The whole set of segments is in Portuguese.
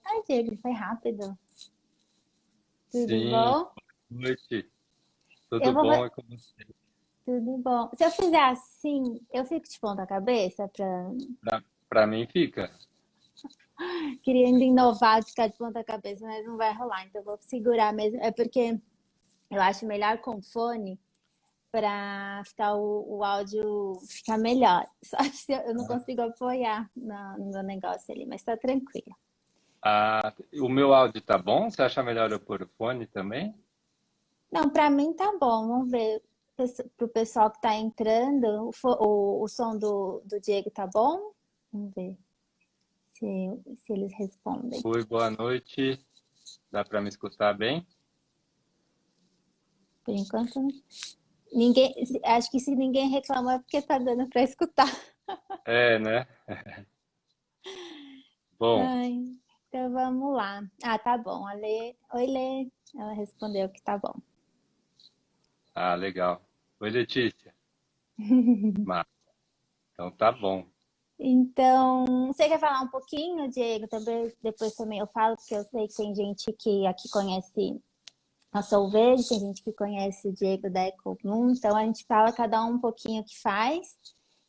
Ai, Diego, foi rápido. Tudo Sim, bom? boa noite. Eu Tudo vou. bom? É com você? Tudo bom. Se eu fizer assim, eu fico de ponta cabeça pra. Pra mim fica. Querendo inovar, de ficar de ponta cabeça, mas não vai rolar. Então eu vou segurar mesmo. É porque eu acho melhor com fone pra ficar o áudio ficar melhor. Só que eu não consigo apoiar no meu negócio ali, mas tá tranquilo. Ah, o meu áudio tá bom? Você acha melhor eu pôr o fone também? Não, pra mim tá bom. Vamos ver pro pessoal que tá entrando. O som do Diego tá bom? Vamos ver se, se eles respondem. Oi, boa noite. Dá pra me escutar bem? Por enquanto, ninguém. Acho que se ninguém reclamar é porque tá dando pra escutar. É, né? Bom, Ai, então vamos lá. Ah, tá bom. A Lê... Oi, Lê. Ela respondeu que tá bom. legal. Oi, Letícia. Mas, então tá bom. Então, você quer falar um pouquinho, Diego? Também, depois também eu falo, porque eu sei que tem gente que aqui conhece a Solverde, tem gente que conhece o Diego da Ecobloom, então a gente fala cada um pouquinho o que faz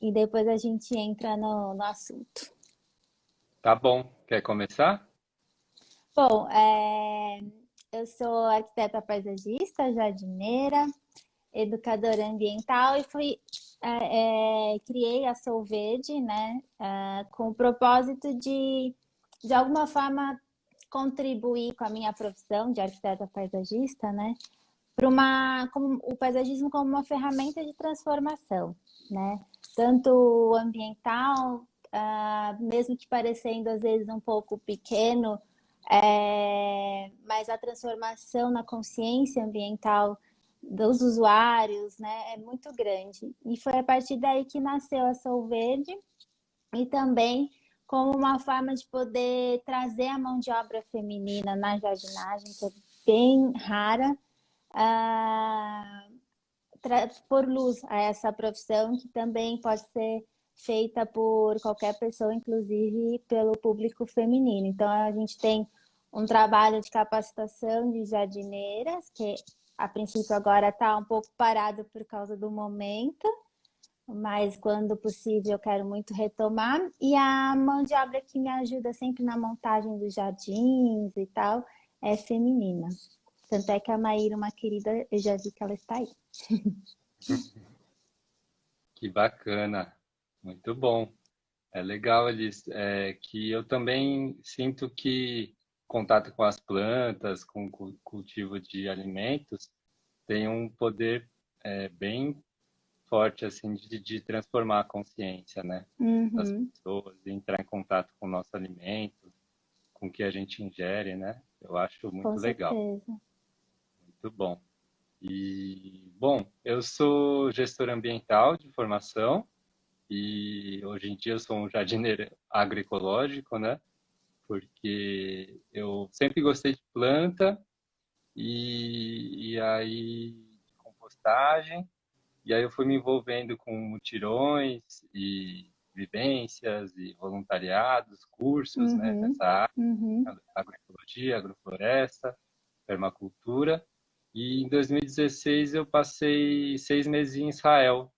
e depois a gente entra no assunto. Tá bom. Quer começar? Bom, eu sou arquiteta paisagista, jardineira, educadora ambiental e criei a Solverde, né, com o propósito de alguma forma, contribuir com a minha profissão de arquiteta paisagista, né, para como, o paisagismo como uma ferramenta de transformação, né? Tanto ambiental, mesmo que parecendo às vezes um pouco pequeno, mas a transformação na consciência ambiental dos usuários, né, é muito grande. E foi a partir daí que nasceu a Solverde e também como uma forma de poder trazer a mão de obra feminina na jardinagem, que é bem rara, ah, por luz a essa profissão que também pode ser feita por qualquer pessoa, inclusive pelo público feminino. Então a gente tem um trabalho de capacitação de jardineiras, que a princípio agora está um pouco parado por causa do momento, mas quando possível eu quero muito retomar. E a mão de obra que me ajuda sempre na montagem dos jardins e tal é feminina. Tanto é que a Maíra, uma querida, eu já vi que ela está aí. Que bacana. Muito bom. É legal, Elis, que eu também sinto que contato com as plantas, com o cultivo de alimentos, tem um poder bem forte assim de transformar a consciência, né, das Uhum, pessoas, de entrar em contato com o nosso alimento, com o que a gente ingere, né? Eu acho com muito legal, certeza. muito bom. E bom, eu sou gestor ambiental de formação e hoje em dia eu sou um jardineiro agroecológico, né? Porque eu sempre gostei de planta e aí de compostagem. E aí eu fui me envolvendo com mutirões e vivências e voluntariados, cursos, né, Uhum, nessa área, uhum. agroecologia, agrofloresta, permacultura. E em 2016 eu passei 6 meses em Israel,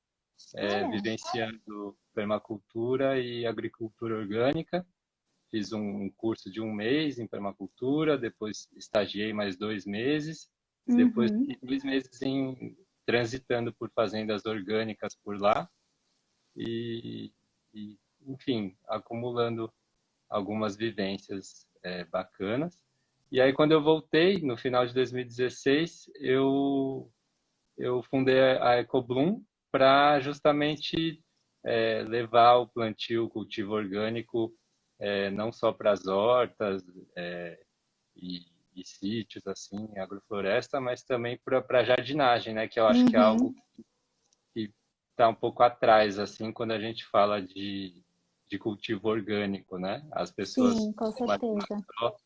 Olha, vivenciando permacultura e agricultura orgânica. Fiz um curso de 1 mês em permacultura, depois estagiei mais 2 meses, depois uhum. fiquei 2 meses transitando por fazendas orgânicas por lá e, enfim, acumulando algumas vivências bacanas. E aí, quando eu voltei, no final de 2016, eu fundei a EcoBloom para justamente levar o plantio, o cultivo orgânico, não só para as hortas e, e sítios, assim, agrofloresta, mas também para a jardinagem, né? Que eu acho que é algo Uhum. que está um pouco atrás, assim, quando a gente fala de cultivo orgânico, né? As pessoas Sim, com imaginam certeza. só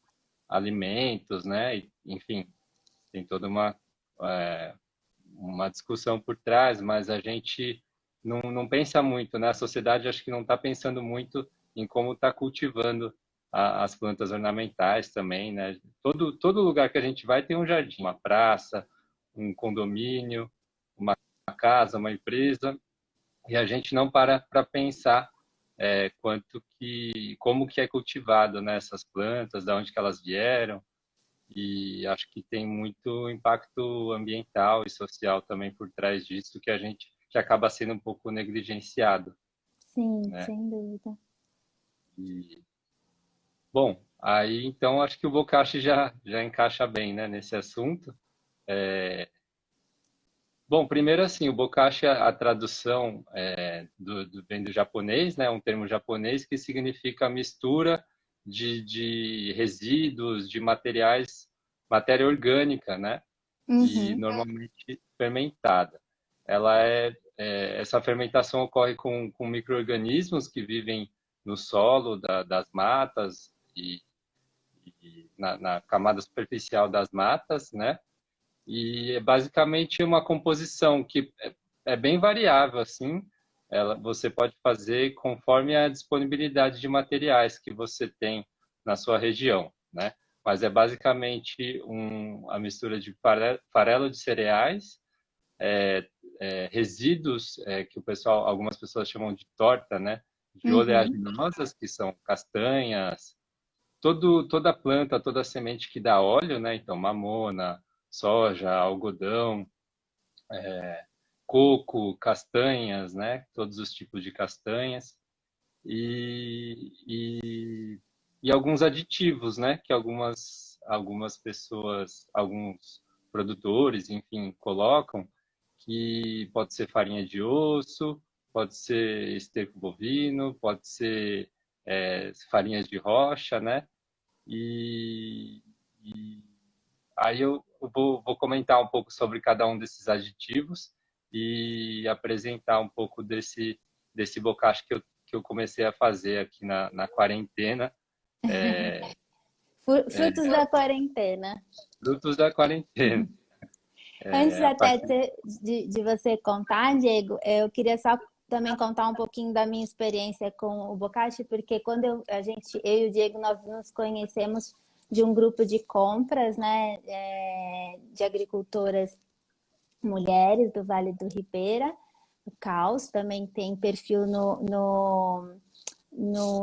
alimentos, né? Enfim, tem toda é, uma discussão por trás, mas a gente não pensa muito, né? A sociedade acho que não está pensando muito em como está cultivando as plantas ornamentais também, né? Todo lugar que a gente vai tem um jardim, uma praça, um condomínio, uma casa, uma empresa, e a gente não para pensar como que é cultivado, né, essas plantas, de onde que elas vieram, e acho que tem muito impacto ambiental e social também por trás disso que acaba sendo um pouco negligenciado, Sim, né? sem dúvida. E, bom, aí então acho que o bokashi já encaixa bem, né, nesse assunto. Bom, primeiro assim, o bokashi, a tradução vem do japonês, né? Um termo japonês que significa mistura de resíduos, de materiais, matéria orgânica, né? E Uhum, normalmente fermentada. Essa fermentação ocorre com micro-organismos que vivem no solo das matas e na camada superficial das matas, né? E é basicamente uma composição que é bem variável, assim. Você pode fazer conforme a disponibilidade de materiais que você tem na sua região, né? Mas é basicamente a mistura de farelo de cereais, resíduos que algumas pessoas chamam de torta, né? De uhum. oleaginosas, que são castanhas, toda planta, toda semente que dá óleo, né? Então, mamona, soja, algodão, coco, castanhas, né? Todos os tipos de castanhas e, e, e alguns aditivos, né? Que algumas pessoas, alguns produtores, enfim, colocam, que pode ser farinha de osso, pode ser esterco bovino, pode ser farinhas de rocha, né? E, e aí eu vou comentar um pouco sobre cada um desses aditivos e apresentar um pouco desse bocashi que eu comecei a fazer aqui na quarentena, Frutos da quarentena. frutos da quarentena. Antes A até partir de você contar, Diego, eu queria só também contar um pouquinho da minha experiência com o bocashi, porque quando eu e o Diego, nós nos conhecemos de um grupo de compras, né, de agricultoras mulheres do Vale do Ribeira, o Caos, também tem perfil no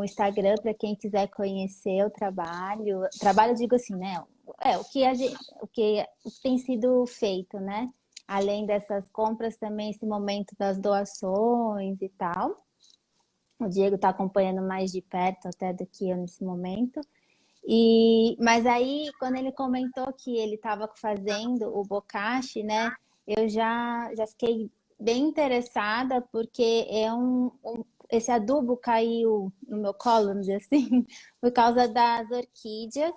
Instagram para quem quiser conhecer o trabalho. Trabalho, digo assim, né? O que tem sido feito, né? Além dessas compras, também esse momento das doações e tal. O Diego está acompanhando mais de perto até do que eu nesse momento. Mas aí, quando ele comentou que ele estava fazendo o bokashi, né? Eu já fiquei bem interessada, porque esse adubo caiu no meu colo, vamos dizer assim, por causa das orquídeas,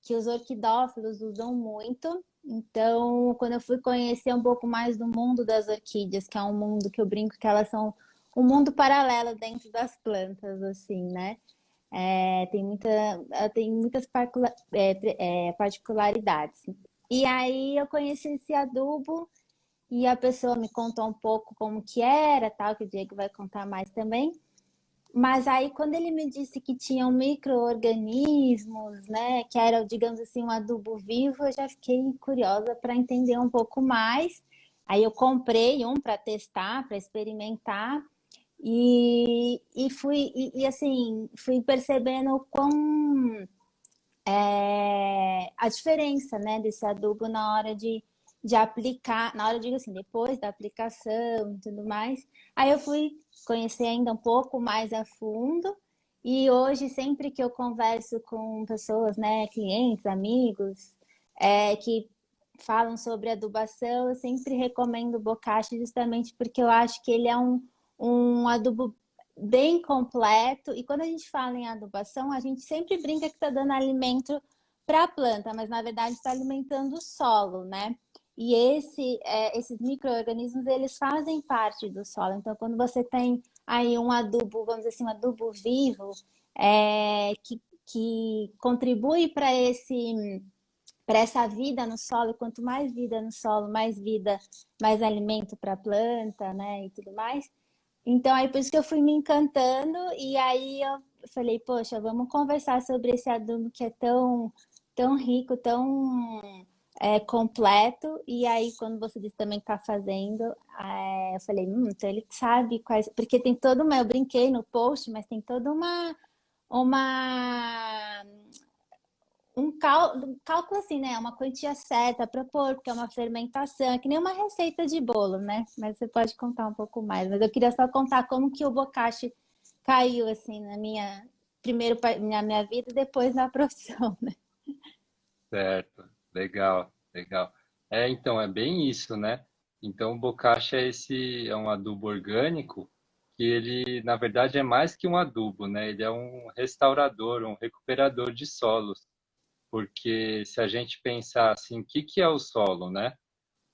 que os orquidófilos usam muito. Então, quando eu fui conhecer um pouco mais do mundo das orquídeas, que é um mundo que eu brinco que elas são um mundo paralelo dentro das plantas, assim, né? Tem muitas particularidades. E aí eu conheci esse adubo e a pessoa me contou um pouco como que era, tal, que o Diego vai contar mais também. Mas aí quando ele me disse que tinham micro-organismos, né, que era, digamos assim, um adubo vivo, eu já fiquei curiosa para entender um pouco mais. Aí eu comprei um para testar, para experimentar. Assim, fui percebendo a diferença, né, desse adubo na hora de aplicar, na hora, digo assim, depois da aplicação e tudo mais. Aí eu fui conhecer ainda um pouco mais a fundo, e hoje, sempre que eu converso com pessoas, né, clientes, amigos, que falam sobre adubação, eu sempre recomendo o bokashi, justamente porque eu acho que ele é um adubo bem completo. E quando a gente fala em adubação, a gente sempre brinca que está dando alimento para a planta, mas na verdade está alimentando o solo, né? E esses micro-organismos, eles fazem parte do solo. Então, quando você tem aí um adubo, vamos dizer assim, um adubo vivo, que contribui para essa vida no solo, quanto mais vida no solo, mais vida, mais alimento para a planta, né, e tudo mais. Então, aí por isso que eu fui me encantando, e aí falei, poxa, vamos conversar sobre esse adubo que é tão rico, tão completo. E aí, quando você disse também que tá fazendo, eu falei, então ele sabe quais. Porque tem toda uma. Eu brinquei no post, mas tem toda uma um cálculo assim, né? Uma quantia certa para pôr, porque é uma fermentação, é que nem uma receita de bolo, né? Mas você pode contar um pouco mais. Mas eu queria só contar como que o bocashi caiu assim na minha primeiro na minha vida e depois na profissão, né? Certo, legal, legal. Então, é bem isso, né? Então, o bocashi é um adubo orgânico que ele, na verdade, é mais que um adubo, né? Ele é um restaurador, um recuperador de solos, porque se a gente pensar assim, o que que é o solo, né?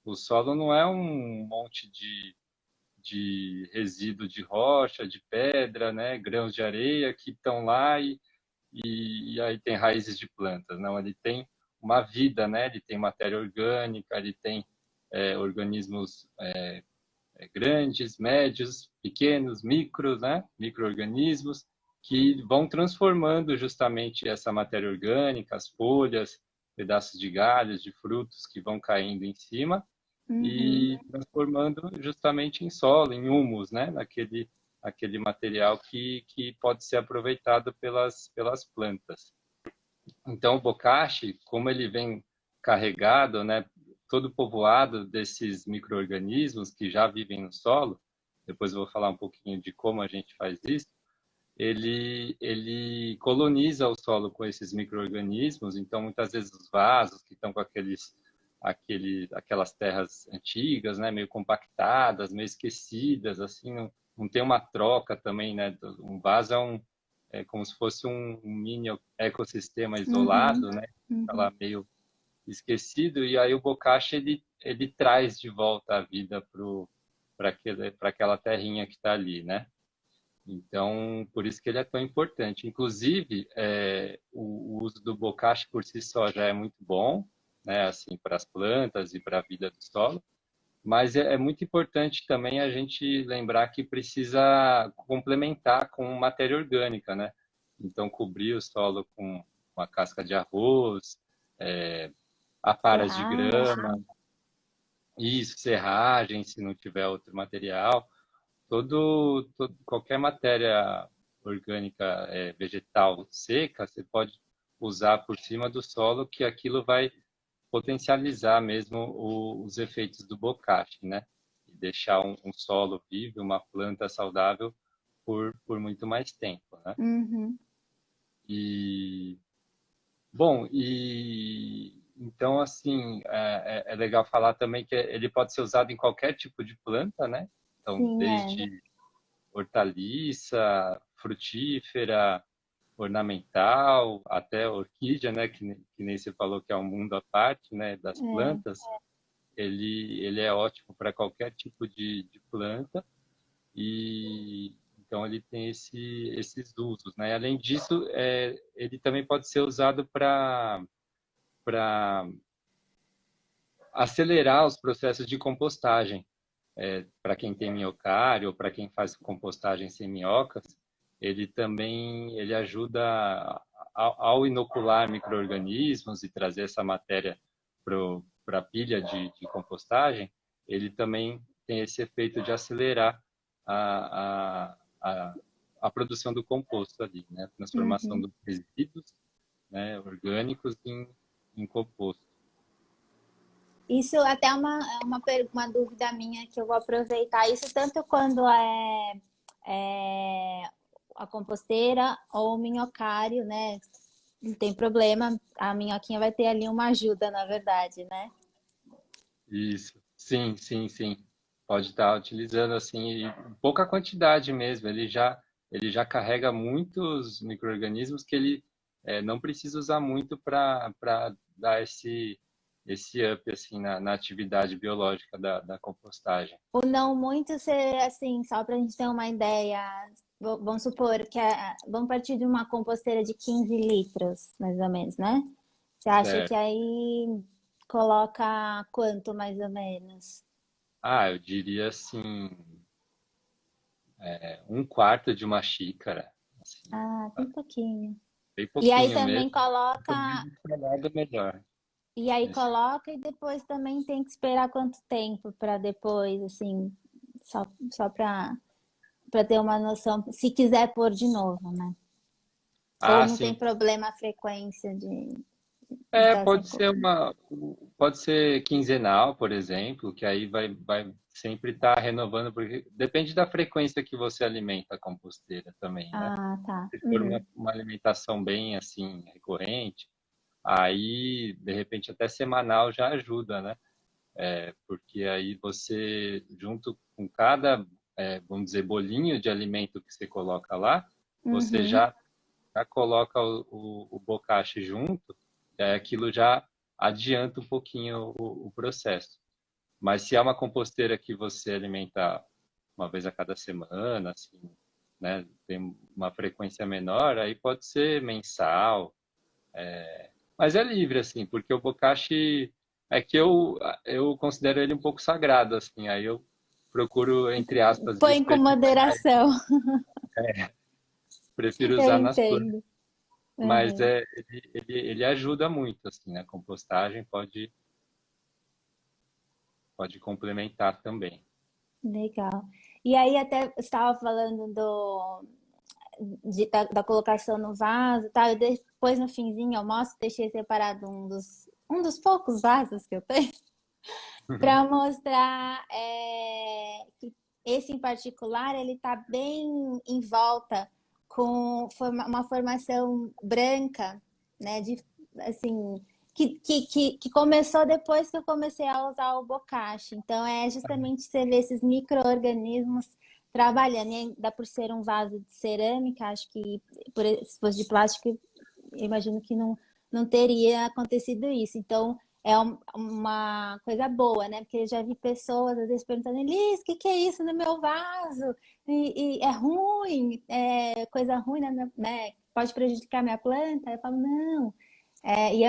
O solo não é um monte de resíduo de rocha, de pedra, né? Grãos de areia que estão lá e aí tem raízes de plantas. Não, ele tem uma vida, né? Ele tem matéria orgânica, ele tem organismos grandes, médios, pequenos, micros, né? Micro-organismos que vão transformando justamente essa matéria orgânica, as folhas, pedaços de galhos, de frutos que vão caindo em cima Uhum, e transformando justamente em solo, em humus, né? Aquele material que pode ser aproveitado pelas plantas. Então, o bokashi, como ele vem carregado, né, todo povoado desses micro-organismos que já vivem no solo, depois eu vou falar um pouquinho de como a gente faz isso, ele coloniza o solo com esses micro-organismos, então muitas vezes os vasos que estão com aquelas terras antigas, né, meio compactadas, meio esquecidas, assim, não tem uma troca também, né, um vaso é como se fosse um mini ecossistema uhum, isolado, né, tá uhum. lá meio esquecido, e aí o bokashi ele traz de volta a vida para aquela terrinha que está ali, né? Então, por isso que ele é tão importante. Inclusive, o uso do bokashi por si só já é muito bom, né, assim, para as plantas e para a vida do solo, mas é muito importante também a gente lembrar que precisa complementar com matéria orgânica, né? Então, cobrir o solo com uma casca de arroz, aparas de grama, Serragem. isso, serragem, se não tiver outro material. Qualquer matéria orgânica vegetal seca, você pode usar por cima do solo, que aquilo vai potencializar mesmo os efeitos do bocashi, né? E deixar um solo vivo, uma planta saudável por muito mais tempo, né? Uhum. E bom, e então assim é legal falar também que ele pode ser usado em qualquer tipo de planta, né? Então Sim, é. desde hortaliça, frutífera, ornamental, até orquídea, né, que nem você falou que é um mundo à parte, né, das É. plantas, ele é ótimo para qualquer tipo de planta e então ele tem esses usos, né? Além disso, ele também pode ser usado para acelerar os processos de compostagem. Para quem tem minhocário ou para quem faz compostagem sem minhocas, ele ajuda ao inocular micro-organismos e trazer essa matéria para a pilha de compostagem, ele também tem esse efeito de acelerar a, a, a produção do composto ali, né? A transformação Uhum. dos resíduos, né, orgânicos em composto. Isso até é uma dúvida minha que eu vou aproveitar. Isso tanto quando é a composteira ou o minhocário, né? Não tem problema, a minhoquinha vai ter ali uma ajuda, na verdade, né? Isso, sim, sim, sim. Pode estar utilizando assim, pouca quantidade mesmo. Ele já carrega muitos micro-organismos que ele não precisa usar muito para dar esse up assim na atividade biológica da compostagem. Ou não muito ser assim, só para a gente ter uma ideia. Vamos supor que vamos partir de uma composteira de 15 litros, mais ou menos, né? Você acha que Certo. aí coloca quanto, mais ou menos? Eu diria assim, um quarto de uma xícara, assim, Ah, tem pouquinho. Bem E aí pouquinho também mesmo. coloca, Quanto menos espalhado, melhor. e depois também tem que esperar quanto tempo para depois, assim, só para ter uma noção, se quiser pôr de novo, né? Ou Ah, não tem sim. problema a frequência de É, estar sempre. pode ser quinzenal, por exemplo, que aí vai sempre estar renovando, porque depende da frequência que você alimenta a composteira também, né? Ah, tá. Se for Uhum. uma alimentação bem assim recorrente, aí de repente até semanal já ajuda, né? Porque aí você, junto com cada, vamos dizer, bolinho de alimento que você coloca lá, você Uhum. já coloca o bocashi junto, aquilo já adianta um pouquinho o processo. Mas se é uma composteira que você alimenta uma vez a cada semana, assim, né, tem uma frequência menor, aí pode ser mensal, mas é livre, assim, porque o bokashi é que eu considero ele um pouco sagrado, assim, aí eu procuro, entre aspas, Põe com desperdiçar, moderação. prefiro Eu usar nas plantas, entendo. mas Uhum. ele ajuda muito, assim, né? A compostagem pode complementar também. Legal. E aí até você estava falando da colocação no vaso, tá? Eu depois no finzinho eu mostro, deixei separado um dos poucos vasos que eu tenho para mostrar que esse em particular ele está bem em volta com uma formação branca, né? De assim que começou depois que eu comecei a usar o bocashi. Então é justamente você ver esses micro-organismos trabalhando, e ainda por ser um vaso de cerâmica, acho que se fosse de plástico, eu imagino que não teria acontecido isso. Então, é uma coisa boa, né? Porque eu já vi pessoas às vezes perguntando, Elis, o que é isso no meu vaso? E é ruim, é coisa ruim, né? Pode prejudicar minha planta? Eu falo, não.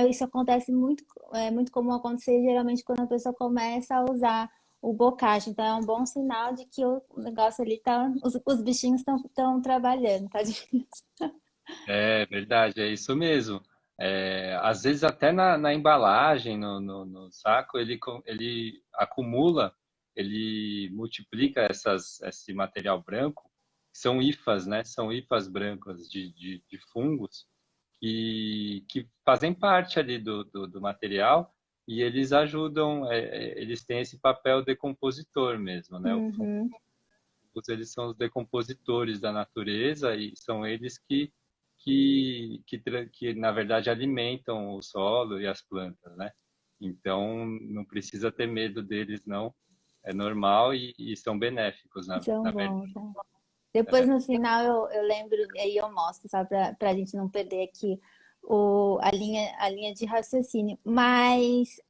Isso acontece muito, é muito comum acontecer geralmente quando a pessoa começa a usar o bocashi. Então é um bom sinal de que o negócio ali tá, os bichinhos estão trabalhando, tá difícil. É verdade, é isso mesmo. Às vezes até na embalagem, no saco, ele acumula, ele multiplica esse material branco, que são hifas, né? São hifas brancas de fungos que fazem parte ali do material e eles ajudam, eles têm esse papel decompositor mesmo, né? Os Uhum. fungos, eles são os decompositores da natureza e são eles que na verdade alimentam o solo e as plantas, né? Então não precisa ter medo deles, não. É normal e são benéficos, São na verdade. bons, né? Depois no final eu lembro, aí eu mostro, só para a gente não perder aqui a linha de raciocínio. Mas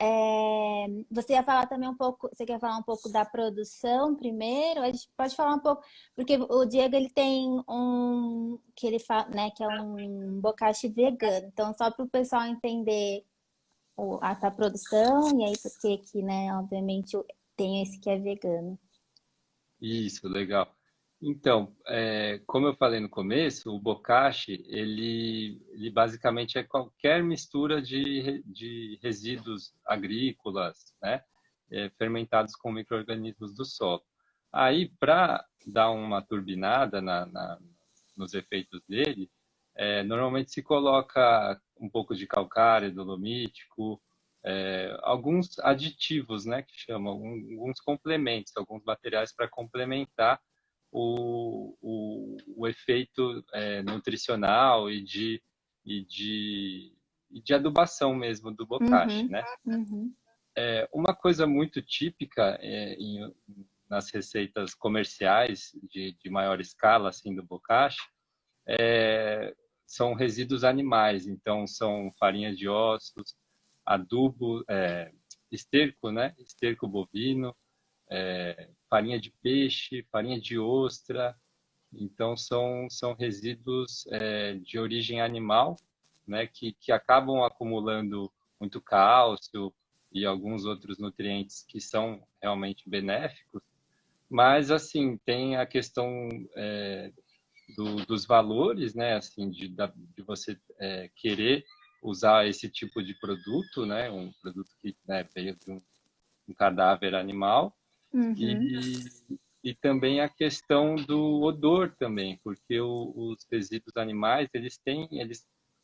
você ia falar também um pouco, você quer falar um pouco da produção primeiro? A gente pode falar um pouco, porque o Diego ele tem um que ele fala, né, que é um bocashi vegano. Então, só para o pessoal entender essa produção, e aí porque que, né, obviamente tem esse que é vegano. Isso, legal. Então, como eu falei no começo, o bokashi, ele basicamente é qualquer mistura de resíduos agrícolas, né, fermentados com micro-organismos do solo. Aí, para dar uma turbinada nos efeitos dele, normalmente se coloca um pouco de calcário dolomítico, alguns aditivos, né, que chamam, alguns complementos, alguns materiais para complementar o efeito nutricional e de, e de adubação mesmo do bokashi, Uhum, né? uhum, Uma coisa muito típica nas receitas comerciais de maior escala assim do bokashi são resíduos animais, então são farinha de ossos, adubo, esterco, né? Esterco bovino, farinha de peixe, farinha de ostra. Então são resíduos de origem animal, né? Que acabam acumulando muito cálcio e alguns outros nutrientes que são realmente benéficos. Mas assim tem a questão dos valores, né? Assim, de você querer usar esse tipo de produto, né? Um produto que, né, veio de um cadáver animal. Uhum. E também a questão do odor também, porque os resíduos animais, eles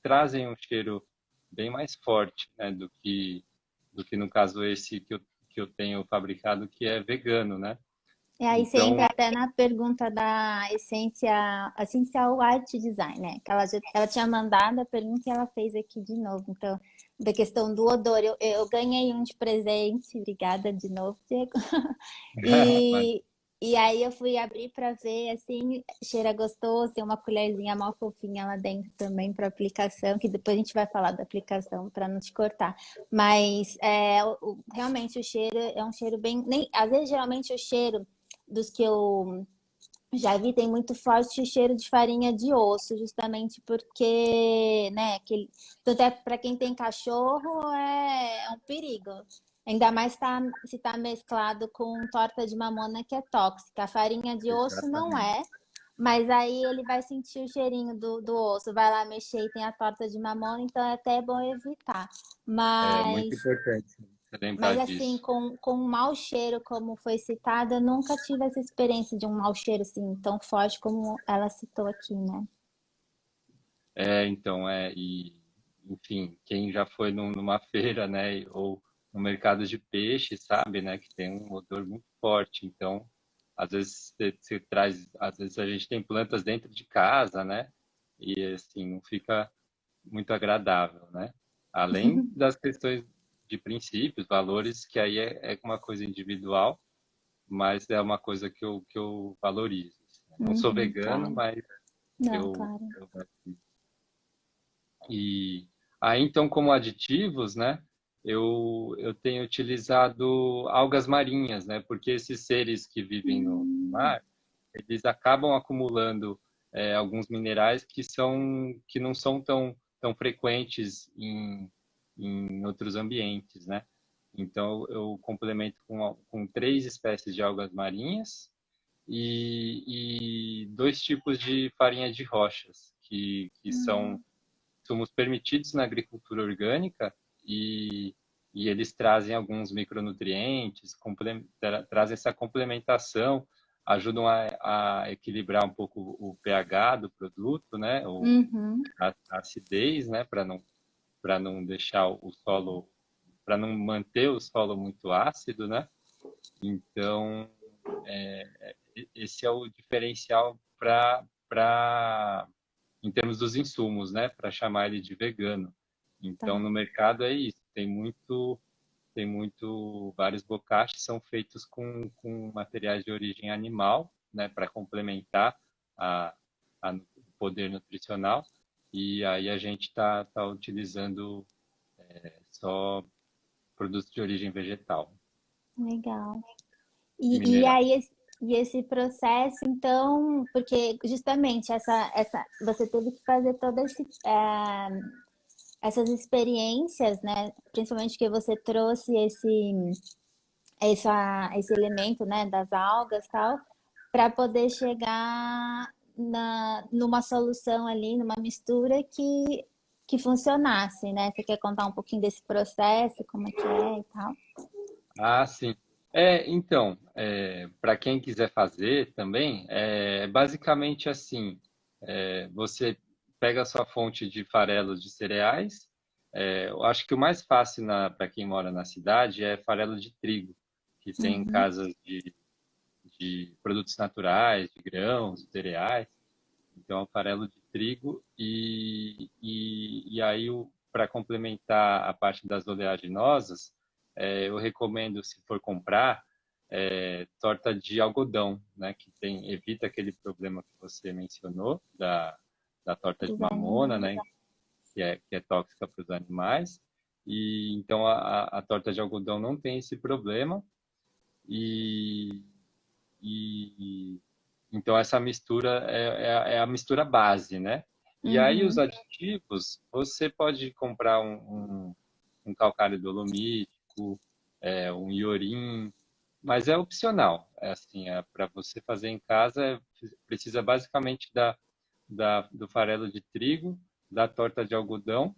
trazem um cheiro bem mais forte, né, do que no caso esse que eu tenho fabricado, que é vegano, né? E aí você Então, entra até na pergunta da Essencial Art Design, né? Que ela tinha mandado a pergunta e ela fez aqui de novo. Então, da questão do odor, eu ganhei um de presente, obrigada de novo, Diego. E, e aí eu fui abrir para ver, assim, cheira gostoso, tem uma colherzinha mal fofinha lá dentro também para aplicação, que depois a gente vai falar da aplicação para não te cortar. Mas realmente o cheiro é um cheiro bem. Às vezes, geralmente, o cheiro dos que eu já vi tem muito forte cheiro de farinha de osso, justamente porque, né, tanto é para quem tem cachorro é um perigo. Ainda mais se está mesclado com torta de mamona que é tóxica. A farinha de osso não exatamente. é, mas aí ele vai sentir o cheirinho do osso, vai lá mexer e tem a torta de mamona, então é até bom evitar. É muito Mas importante você mas lembrar assim, disso. com um mau cheiro, como foi citado, eu nunca tive essa experiência de um mau cheiro assim tão forte como ela citou aqui, né? Então, enfim, quem já foi numa feira, né, ou no mercado de peixe, sabe, né, que tem um odor muito forte. Então, às vezes você traz, às vezes a gente tem plantas dentro de casa, né, e assim, não fica muito agradável, né? Além das questões de princípios, valores, que aí é uma coisa individual, mas é uma coisa que eu valorizo. Assim, né? Não sou Uhum, vegano, claro. mas Não, eu, claro. eu e aí, então, como aditivos, né, eu tenho utilizado algas marinhas, né, porque esses seres que vivem no Hum, mar, eles acabam acumulando alguns minerais que não são tão frequentes em outros ambientes, né? Então, eu complemento com 3 espécies de algas marinhas e 2 tipos de farinha de rochas, que são hum, somos permitidos na agricultura orgânica e eles trazem alguns micronutrientes, trazem essa complementação, ajudam a equilibrar um pouco o pH do produto, né? uhum, A acidez, né? Para não deixar o solo, para não manter o solo muito ácido, né? Então, esse é o diferencial em termos dos insumos, né, para chamar ele de vegano. Então, tá. no mercado é isso. Vários bocachis são feitos com materiais de origem animal, né, para complementar a, o poder nutricional. E aí a gente tá utilizando só produtos de origem vegetal Legal. e E mineral. aí esse processo, então, porque justamente você teve que fazer essas experiências, né? Principalmente que você trouxe esse elemento, né, das algas e tal, para poder chegar numa solução ali, numa mistura que funcionasse, né? Você quer contar um pouquinho desse processo, como é que é e tal? Ah, sim. Então, para quem quiser fazer também, basicamente assim, você pega a sua fonte de farelos de cereais. Eu acho que o mais fácil para quem mora na cidade é farelo de trigo, que tem em Uhum, casas de produtos naturais, de grãos, cereais. Então, é o farelo de trigo e aí para complementar a parte das oleaginosas, eu recomendo, se for comprar, torta de algodão, né, que evita aquele problema que você mencionou da torta de dos mamona, animais. né, que é tóxica para os animais. E então a torta de algodão não tem esse problema e, e então, essa mistura é a mistura base, né? E aí, os Uhum, aditivos, você pode comprar um calcário dolomítico, um iorim, mas é opcional. É assim, para você fazer em casa, precisa basicamente do farelo de trigo, da torta de algodão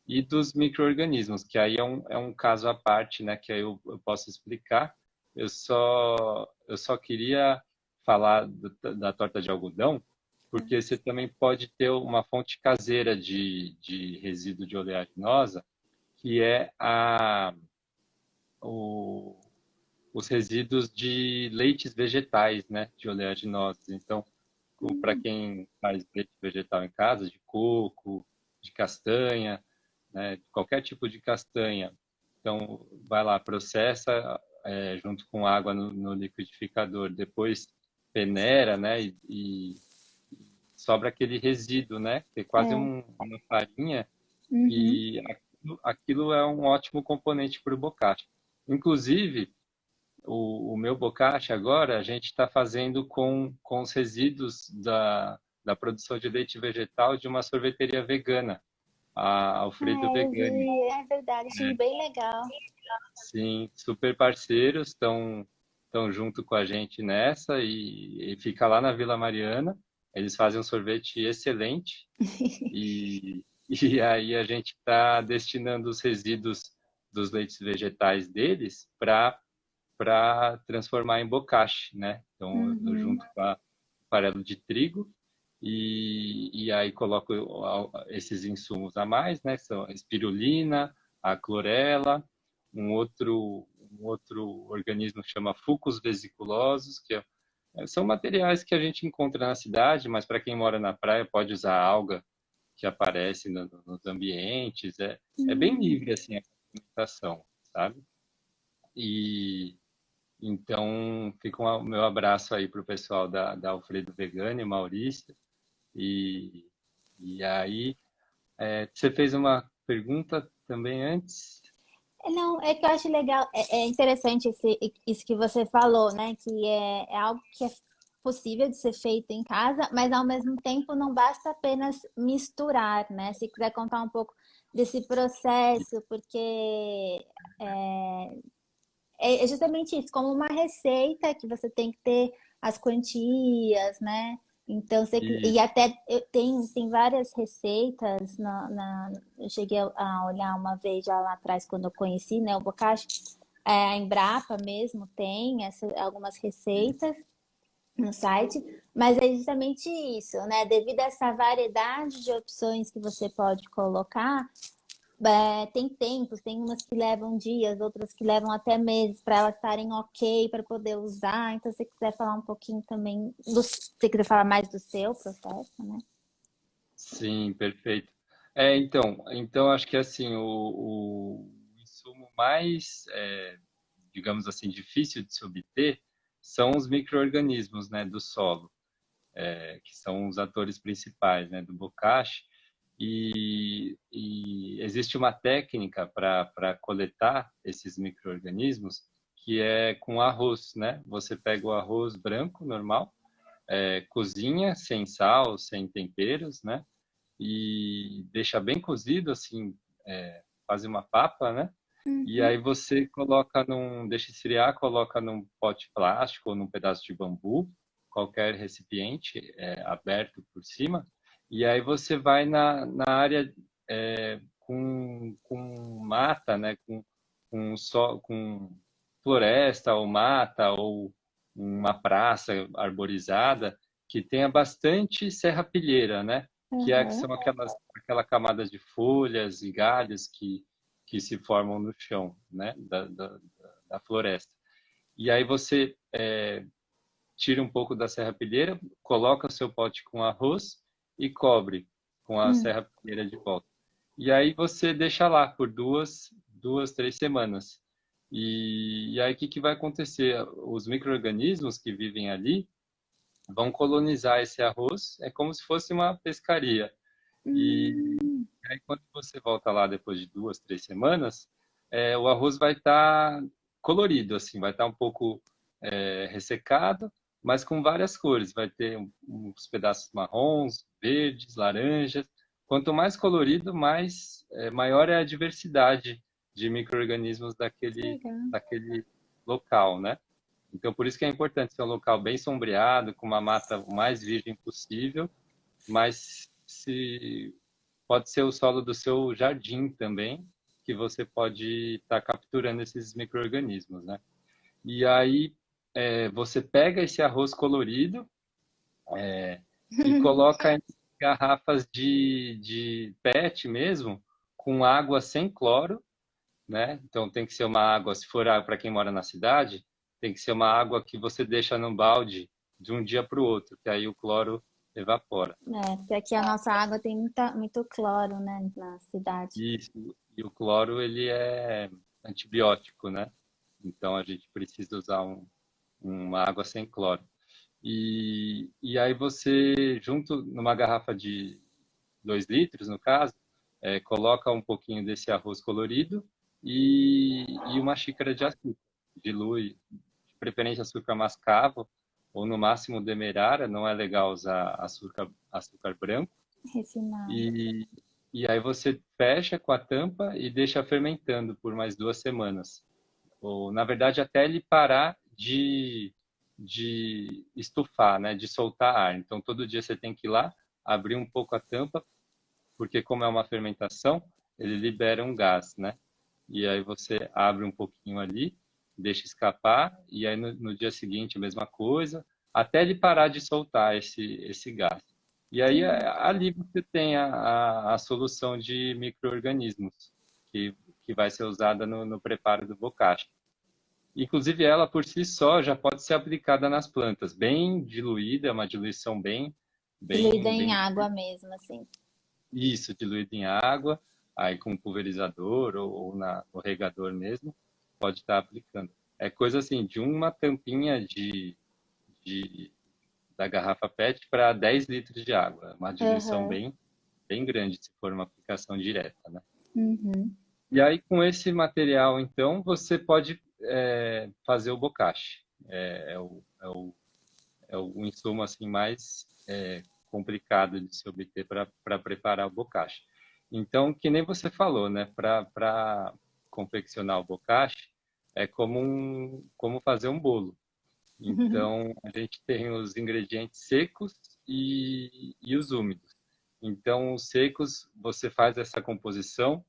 e dos micro-organismos, que aí é um caso à parte, né, que aí eu posso explicar. Eu só queria falar da torta de algodão, porque você também pode ter uma fonte caseira de resíduo de oleaginosa, que é o, os resíduos de leites vegetais, né, de oleaginosas. Então, para quem faz leite vegetal em casa, de coco, de castanha, né, de qualquer tipo de castanha, então vai lá, processa junto com água no liquidificador, depois peneira, né, e sobra aquele resíduo, né, que é quase É. uma farinha, Uhum. e aquilo é um ótimo componente para o bocashi. Inclusive, o meu bocashi agora a gente está fazendo com os resíduos da produção de leite vegetal de uma sorveteria vegana, a Alfredo Ah, eu Vegani. vi, é verdade, achei bem legal. Sim, super parceiros, estão junto com a gente nessa e fica lá na Vila Mariana. Eles fazem um sorvete excelente e, e aí a gente está destinando os resíduos dos leites vegetais deles para transformar em bocashi, né? Então, eu Uhum. junto com farelo de trigo e aí coloco esses insumos a mais, né? São a espirulina, a clorela, um outro organismo que chama fucus vesiculosus, são materiais que a gente encontra na cidade, mas para quem mora na praia pode usar alga que aparece nos ambientes. É bem Hum. livre assim a alimentação, sabe? E então fica o meu abraço aí para o pessoal da Alfredo Vegani, Maurício. E, e aí, você fez uma pergunta também antes? Não, é que eu acho legal, é interessante isso que você falou, né? Que é algo que é possível de ser feito em casa, mas ao mesmo tempo não basta apenas misturar, né? Se quiser contar um pouco desse processo, porque é, é justamente isso, como uma receita que você tem que ter as quantias, né? Então, E, e até tem várias receitas eu cheguei a olhar uma vez já lá atrás quando eu conheci, né, o bocashi, a Embrapa mesmo tem algumas receitas no site, mas é justamente isso, né? Devido a essa variedade de opções que você pode colocar, tem tempos, tem umas que levam dias, outras que levam até meses para elas estarem ok para poder usar. Então, se você quiser falar um pouquinho também, se você quiser falar mais do seu processo, né? sim, perfeito. Então acho que assim o insumo mais, digamos assim, difícil de se obter são os micro-organismos, né, do solo, que são os atores principais, né, do bokashi. E existe uma técnica para coletar esses micro-organismos que é com arroz, né? Você pega o arroz branco normal, cozinha sem sal, sem temperos, né? E deixa bem cozido, assim, faz uma papa, né? E Uhum. aí você deixa esfriar, coloca num pote plástico ou num pedaço de bambu, qualquer recipiente aberto por cima, e aí você vai na área com mata, né? Com floresta ou mata ou uma praça arborizada que tenha bastante serrapilheira, né? Que Aham. são aquela camada de folhas e galhos que se formam no chão, né, da floresta. E aí você tira um pouco da serrapilheira, coloca o seu pote com arroz e cobre com a Hum. serrapilheira de volta. E aí você deixa lá por duas, 3 semanas. E aí o que vai acontecer? Os micro-organismos que vivem ali vão colonizar esse arroz, é como se fosse uma pescaria. E Hum. aí, quando você volta lá depois de 2, 3 semanas, o arroz vai estar colorido, assim, vai estar um pouco ressecado, mas com várias cores. Vai ter uns pedaços marrons, verdes, laranjas. Quanto mais colorido, maior é a diversidade de micro-organismos Que legal. daquele local, né? Então, por isso que é importante ser um local bem sombreado, com uma mata o mais virgem possível, mas pode ser o solo do seu jardim também, que você pode estar capturando esses micro-organismos, né? E aí você pega esse arroz colorido e coloca em garrafas de PET mesmo, com água sem cloro, né? Então tem que ser uma água, se for para quem mora na cidade, tem que ser uma água que você deixa no balde de um dia para o outro, que aí o cloro evapora. Porque aqui a nossa água tem muito cloro, né, na cidade. E o cloro, ele é antibiótico, né? Então a gente precisa usar uma água sem cloro. E aí você, junto numa garrafa de 2 litros, no caso, coloca um pouquinho desse arroz colorido e uma xícara de açúcar. Dilui, de preferência açúcar mascavo, ou no máximo demerara, não é legal usar açúcar branco. Refinado. E aí você fecha com a tampa e deixa fermentando por mais 2 semanas. Ou, na verdade, até ele parar de estufar, né? De soltar ar. Então, todo dia você tem que ir lá, abrir um pouco a tampa, porque como é uma fermentação, ele libera um gás, né? E aí você abre um pouquinho ali, deixa escapar, e aí no dia seguinte a mesma coisa, até ele parar de soltar esse gás. E aí ali você tem a solução de micro-organismos que vai ser usada no preparo do bocashi. Inclusive ela por si só já pode ser aplicada nas plantas, bem diluída, é uma diluição Diluída bem, em bem água mesmo, assim. isso, diluída em água, aí com pulverizador ou no regador mesmo, pode estar aplicando. É coisa assim, de uma tampinha de, da garrafa PET para 10 litros de água. Uma diluição Aham. bem grande, se for uma aplicação direta, né? Uhum. E aí, com esse material, então, você pode fazer o bocashi. É o insumo assim, mais complicado de se obter para preparar o bocashi. Então, que nem você falou, né? Para confeccionar o bocashi, é como fazer um bolo. Então, a gente tem os ingredientes secos e os úmidos. Então, os secos, você faz essa composição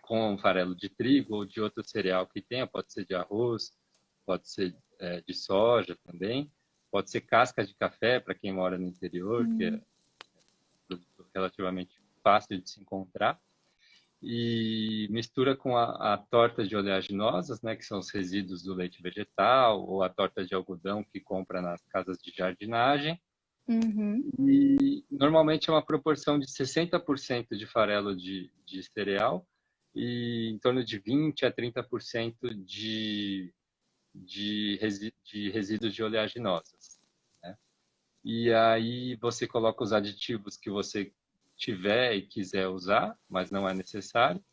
com farelo de trigo ou de outro cereal que tenha, pode ser de arroz, pode ser de soja também, pode ser casca de café para quem mora no interior, que é produto relativamente fácil de se encontrar, e mistura com a torta de oleaginosas, né, que são os resíduos do leite vegetal, ou a torta de algodão que compra nas casas de jardinagem. Uhum. E normalmente é uma proporção de 60% de farelo de cereal e em torno de 20 a 30% de resíduos de oleaginosas, né? E aí você coloca os aditivos que você tiver e quiser usar, mas não é necessário,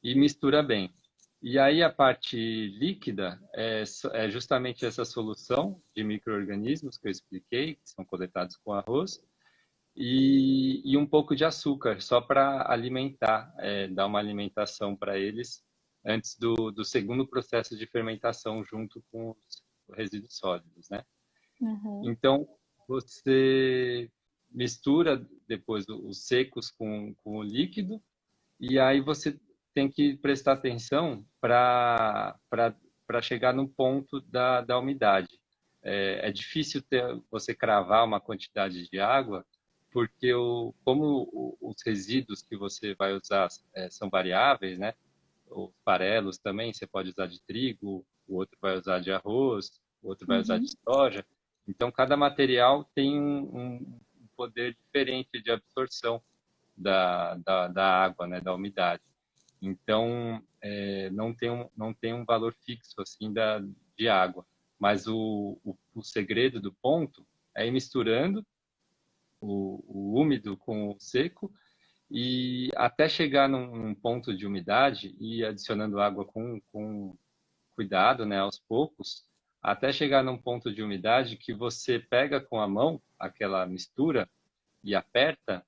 e mistura bem. E aí a parte líquida é justamente essa solução de micro-organismos que eu expliquei, que são coletados com arroz, e um pouco de açúcar, só para alimentar, dar uma alimentação para eles antes do segundo processo de fermentação junto com os resíduos sólidos, né? Uhum. Então, você mistura depois os secos com o líquido e aí você tem que prestar atenção para chegar no ponto da umidade. É difícil você cravar uma quantidade de água, porque como os resíduos que você vai usar são variáveis, né? Os farelos também, você pode usar de trigo, o outro vai usar de arroz, o outro vai usar de Uhum. soja. Então, cada material tem um poder diferente de absorção da água, né? Da umidade. Então, não tem um valor fixo assim de água. Mas o segredo do ponto é ir misturando o úmido com o seco e até chegar num ponto de umidade e adicionando água com cuidado, né, aos poucos, até chegar num ponto de umidade que você pega com a mão aquela mistura e aperta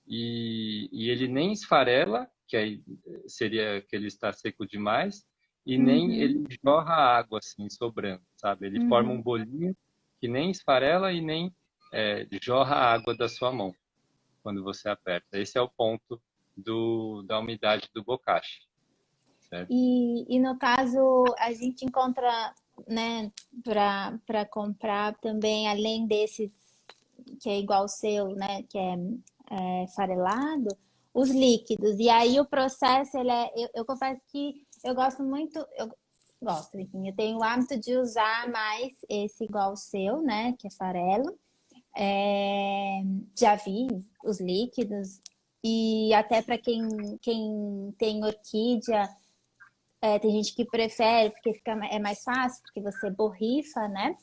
e ele nem esfarela, que aí seria que ele está seco demais, e nem Uhum. ele jorra água assim sobrando, sabe? Ele forma um Uhum. bolinho que nem esfarela e nem jorra a água da sua mão quando você aperta. Esse é o ponto da umidade do bokashi, certo? E no caso, a gente encontra, né, para comprar também, além desses que é igual o seu, né, que é farelado, os líquidos. E aí o processo, eu confesso que eu gosto muito, eu gosto, enfim, eu tenho o hábito de usar mais esse igual o seu, né, que é farelo. É, já vi os líquidos e até para quem tem orquídea, tem gente que prefere porque é mais fácil, porque você borrifa, né?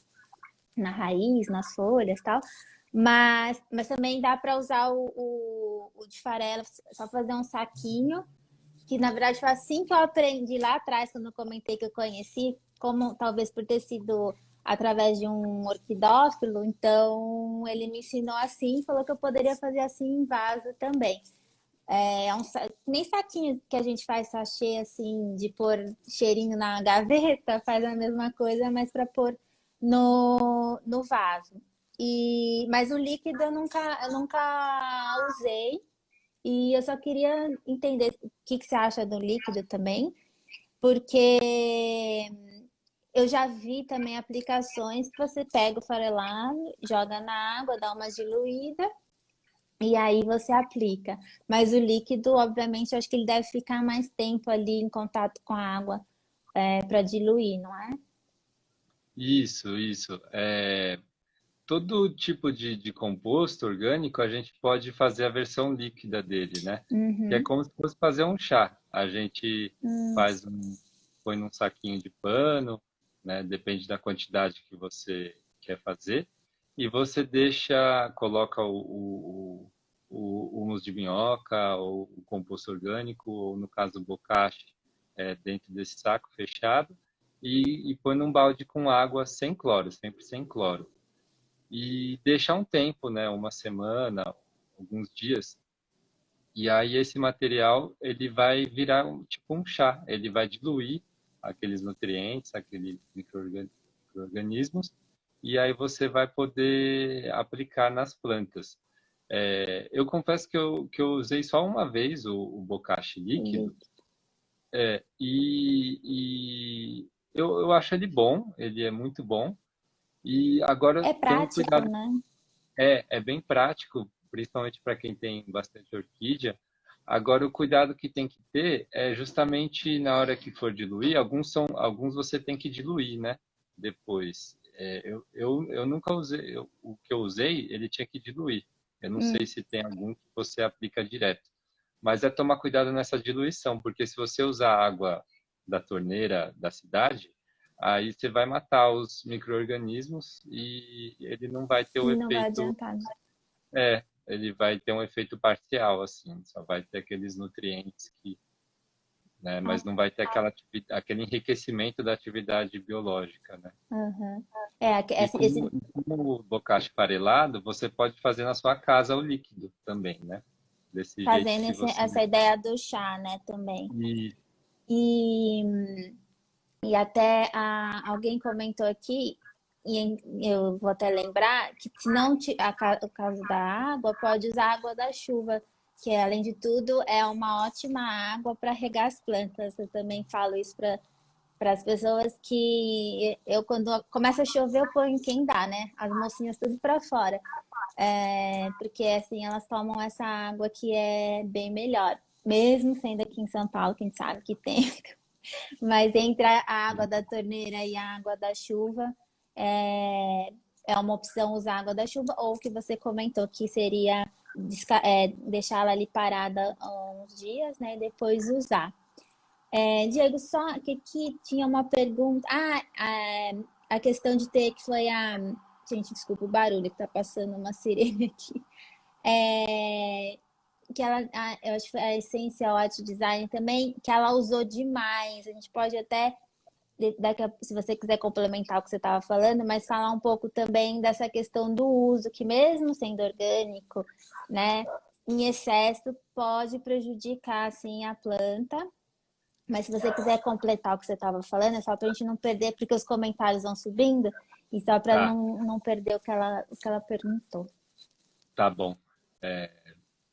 Na raiz, nas folhas e tal. Mas também dá para usar o de farelo, só fazer um saquinho, que na verdade foi assim que eu aprendi lá atrás, quando eu comentei que eu conheci, como talvez por ter sido através de um orquidófilo, então ele me ensinou assim, falou que eu poderia fazer assim em vaso também. Nem saquinho que a gente faz sachê assim, de pôr cheirinho na gaveta, faz a mesma coisa, mas para pôr no vaso. Mas o líquido eu nunca usei. E eu só queria entender o que você acha do líquido também, porque eu já vi também aplicações que você pega o farelado, joga na água, dá uma diluída e aí você aplica. Mas o líquido, obviamente, eu acho que ele deve ficar mais tempo ali em contato com a água, para diluir, não é? Isso. Todo tipo de composto orgânico, a gente pode fazer a versão líquida dele, né? Que é Uhum. como se fosse fazer um chá. A gente Hum. faz põe num saquinho de pano, né? Depende da quantidade que você quer fazer. E você coloca o humus de minhoca, ou o composto orgânico, ou no caso o bocashi, dentro desse saco fechado, e põe num balde com água sem cloro, sempre sem cloro, e deixar um tempo, né, uma semana, alguns dias, e aí esse material ele vai virar tipo um chá, ele vai diluir aqueles nutrientes, aqueles micro-organismos, e aí você vai poder aplicar nas plantas. Eu confesso que eu usei só uma vez o bokashi líquido, e eu acho ele bom, ele é muito bom, e agora É tem um prático, cuidado. né? É bem prático, principalmente para quem tem bastante orquídea. Agora, o cuidado que tem que ter é justamente na hora que for diluir, alguns você tem que diluir, né? Depois. Eu nunca usei, o que eu usei, ele tinha que diluir. Eu não sei Hum. se tem algum que você aplica direto. Mas é tomar cuidado nessa diluição, porque se você usar água da torneira da cidade, aí você vai matar os micro-organismos e ele não vai ter o Não vai efeito, adiantar. ele vai ter um efeito parcial, assim, só vai ter aqueles nutrientes né, mas não vai ter aquele enriquecimento da atividade biológica, né? Aham. E Esse, como o bocachi farelado, você pode fazer na sua casa o líquido também, né? Desse jeito fazendo que você... essa ideia do chá, né, também. E E, e até alguém comentou aqui, eu vou até lembrar, que se não o caso da água, pode usar a água da chuva, que além de tudo é uma ótima água para regar as plantas. Eu também falo isso para as pessoas que quando começa a chover, eu ponho quem dá, né? As mocinhas tudo para fora. Porque assim elas tomam essa água que é bem melhor. Mesmo sendo aqui em São Paulo, quem sabe que tem. Mas entre a água da torneira e a água da chuva, é uma opção usar a água da chuva, ou o que você comentou que seria deixá-la ali parada uns dias, né? E depois usar. Diego, só que aqui tinha uma pergunta. A questão de ter que foi a. Gente, desculpa o barulho que tá passando uma sirene aqui. É, que eu acho que foi a Essential Art Design também, que ela usou demais. A gente pode até, se você quiser complementar o que você estava falando, mas falar um pouco também dessa questão do uso, que mesmo sendo orgânico, né, em excesso pode prejudicar assim a planta. Mas se você quiser completar o que você estava falando, é só para a gente não perder, porque os comentários vão subindo, e só para Tá, não perder o que ela perguntou. tá bom. É,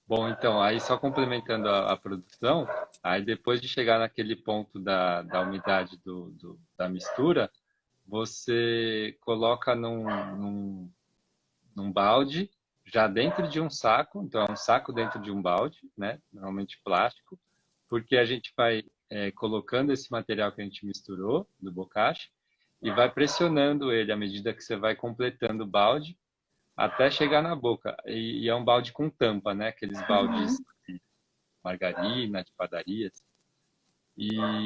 bom, então, aí só complementando a produção, aí depois de chegar naquele ponto da umidade da mistura, você coloca num balde, já dentro de um saco, então é um saco dentro de um balde, né? Normalmente plástico, porque a gente vai colocando esse material que a gente misturou do bocashi e vai pressionando ele à medida que você vai completando o balde até chegar na boca. E é um balde com tampa, né? Aqueles baldes Uhum. de margarina, de padarias.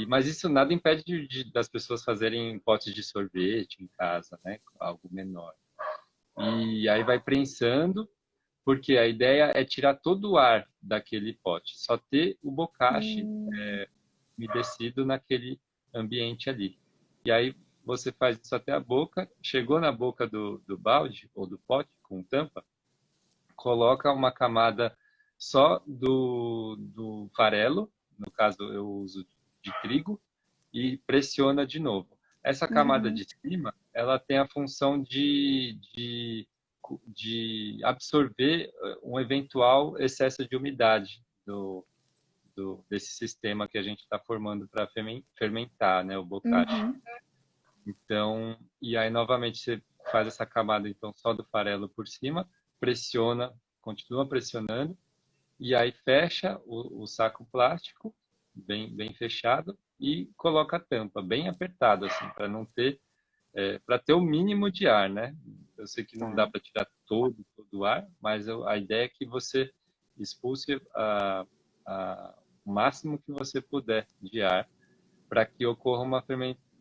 Mas isso nada impede das pessoas fazerem potes de sorvete em casa, né? Algo menor. E aí vai prensando, porque a ideia é tirar todo o ar daquele pote, só ter o bocashi Hum, umedecido naquele ambiente ali. E aí você faz isso até a boca, chegou na boca do balde ou do pote com tampa, coloca uma camada só do farelo, no caso eu uso de trigo, e pressiona de novo. Essa camada uhum. de cima, ela tem a função de absorver um eventual excesso de umidade desse sistema que a gente está formando para fermentar, né, o bocashi. Uhum. Então, e aí novamente você faz essa camada então só do farelo por cima, pressiona, continua pressionando e aí fecha o saco plástico bem fechado e coloca a tampa bem apertado assim para não ter para ter o mínimo de ar, né? Eu sei que não dá Tá. para tirar todo o ar, mas a ideia é que você expulse o máximo que você puder de ar para que ocorra uma